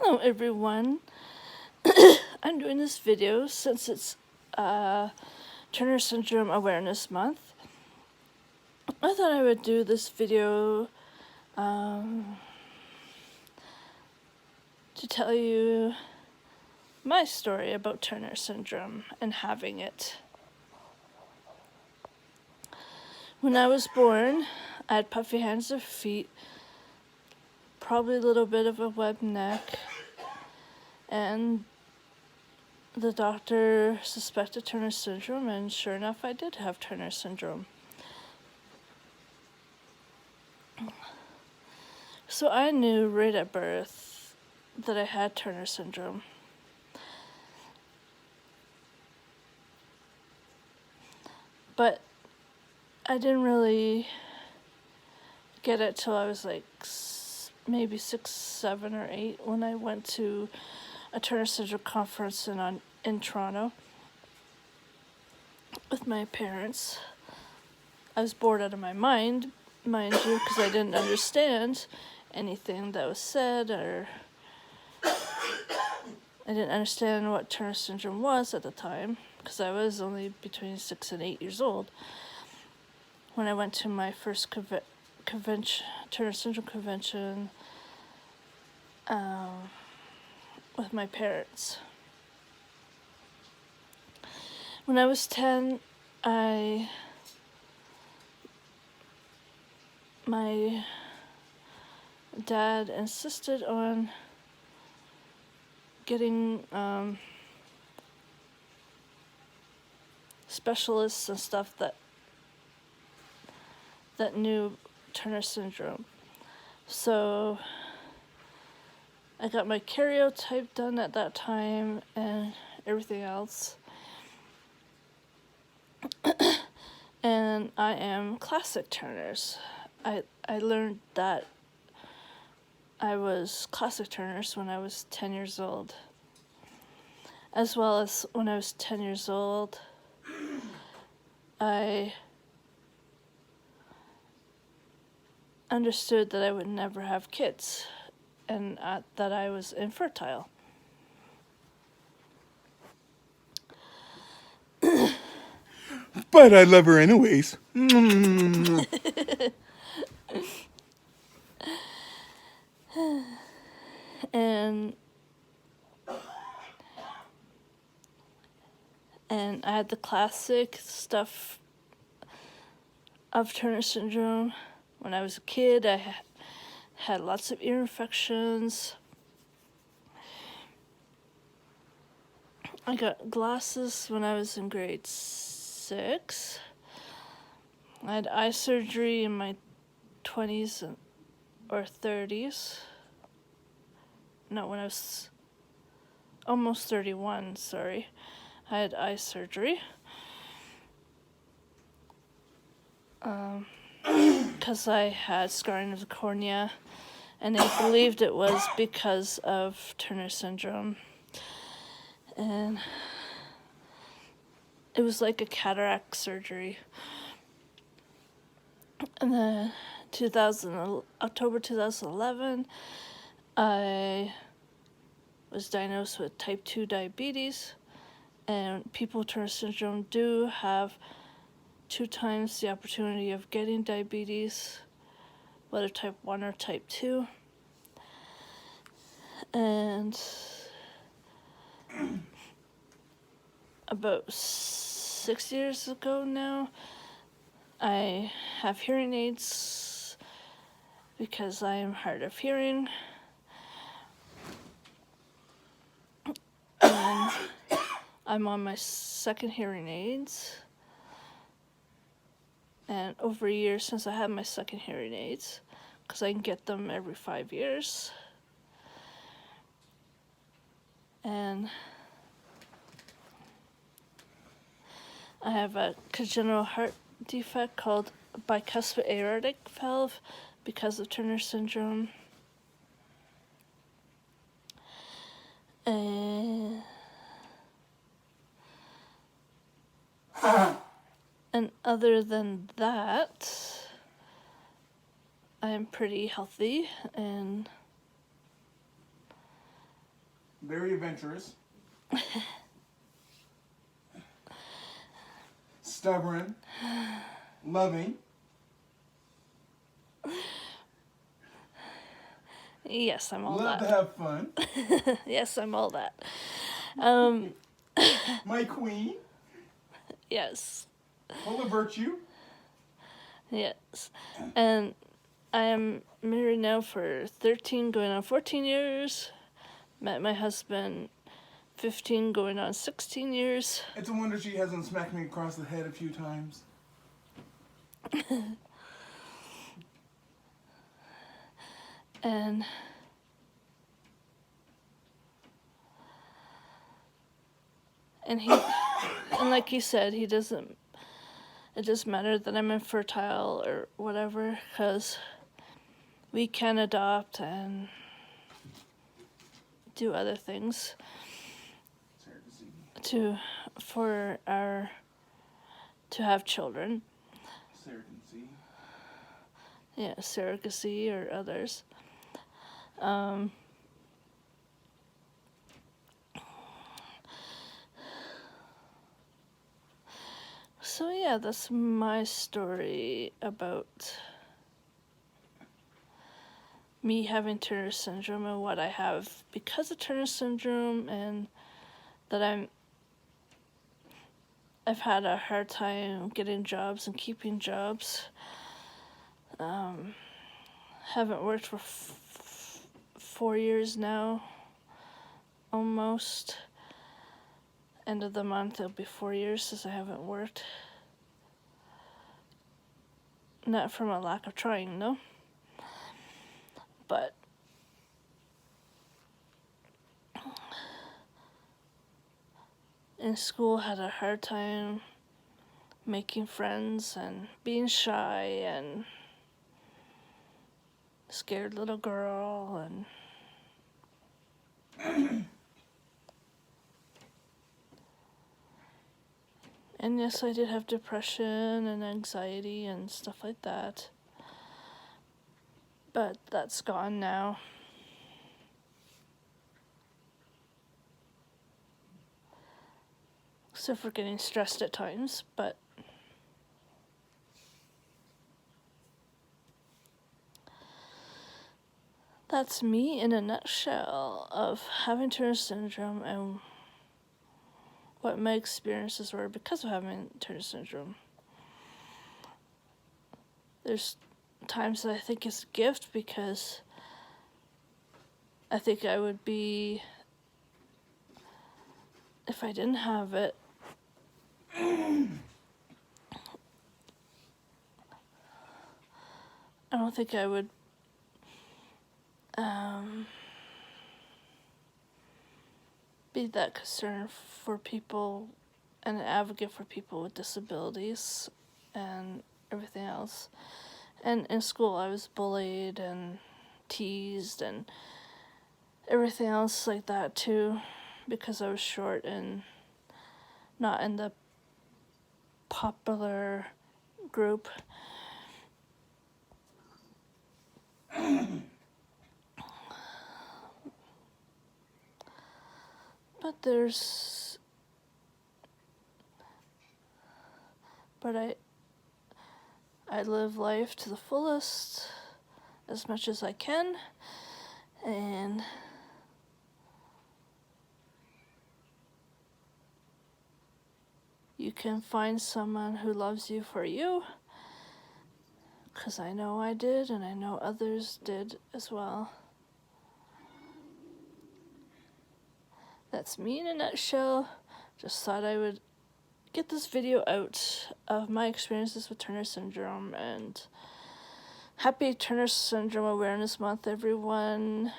Hello everyone. I'm doing this video since it's Turner Syndrome Awareness Month. I thought I would do this video to tell you my story about Turner Syndrome and having it. When I was born, I had puffy hands and feet, probably a little bit of a webbed neck, and the doctor suspected Turner Syndrome, and sure enough, I did have Turner Syndrome. So I knew right at birth that I had Turner Syndrome. But I didn't really get it till I was like maybe 6, 7, or 8 when I went to a Turner Syndrome conference in Toronto with my parents. I was bored out of my mind you, because I didn't understand anything that was said, or I didn't understand what Turner Syndrome was at the time, because I was only between 6 and 8 years old when I went to my first convention, Turner Syndrome convention, with my parents. When I was 10, my dad insisted on getting specialists and stuff that knew Turner Syndrome. So I got my karyotype done at that time and everything else. And I am classic Turners. I learned that I was classic Turners when I was 10 years old. As well as when I was 10 years old, I understood that I would never have kids and that I was infertile. But I love her anyways. And I had the classic stuff of Turner Syndrome. When I was a kid, I had lots of ear infections. I got glasses when I was in grade 6. I had eye surgery in my 20s or 30s. No, when I was almost 31, sorry. I had eye surgery. Because I had scarring of the cornea, and they believed it was because of Turner Syndrome. And it was like a cataract surgery. And then October 2011, I was diagnosed with type 2 diabetes, and people with Turner Syndrome do have 2 times the opportunity of getting diabetes, whether type 1 or type 2. And about 6 years ago now, I have hearing aids because I am hard of hearing. And I'm on my second hearing aids. And over a year since I had my second hearing aids, because I can get them every 5 years. And I have a congenital heart defect called bicuspid aortic valve because of Turner Syndrome. And other than that, I am pretty healthy and very adventurous, stubborn, loving. Yes, I'm all Love to that. have fun. Yes, I'm all that. My queen, Yes. full of virtue. Yes. And I am married now for 13, going on 14 years. Met my husband 15, going on 16 years. It's a wonder she hasn't smacked me across the head a few times. And he, and like he said, it doesn't matter that I'm infertile or whatever, because we can adopt and do other things to have children. Surrogacy. Yeah, surrogacy or others. So yeah, that's my story about me having Turner syndrome and what I have because of Turner syndrome, and that I've had a hard time getting jobs and keeping jobs. Haven't worked for 4 years now, almost. End of the month, it'll be 4 years since I haven't worked. Not from a lack of trying, no. But in school, had a hard time making friends and being shy and scared little girl and yes, I did have depression and anxiety and stuff like that. But that's gone now. Except for getting stressed at times, but that's me in a nutshell of having Turner syndrome and what my experiences were because of having Turner syndrome. There's times that I think it's a gift because I think I would be, if I didn't have it, I don't think I would be that concerned for people and an advocate for people with disabilities and everything else. And in school, I was bullied and teased and everything else like that too, because I was short and not in the popular group. But I live life to the fullest as much as I can, and you can find someone who loves you for you, because I know I did, and I know others did as well. That's me in a nutshell. Just thought I would get this video out of my experiences with Turner syndrome, and happy Turner Syndrome Awareness Month, everyone.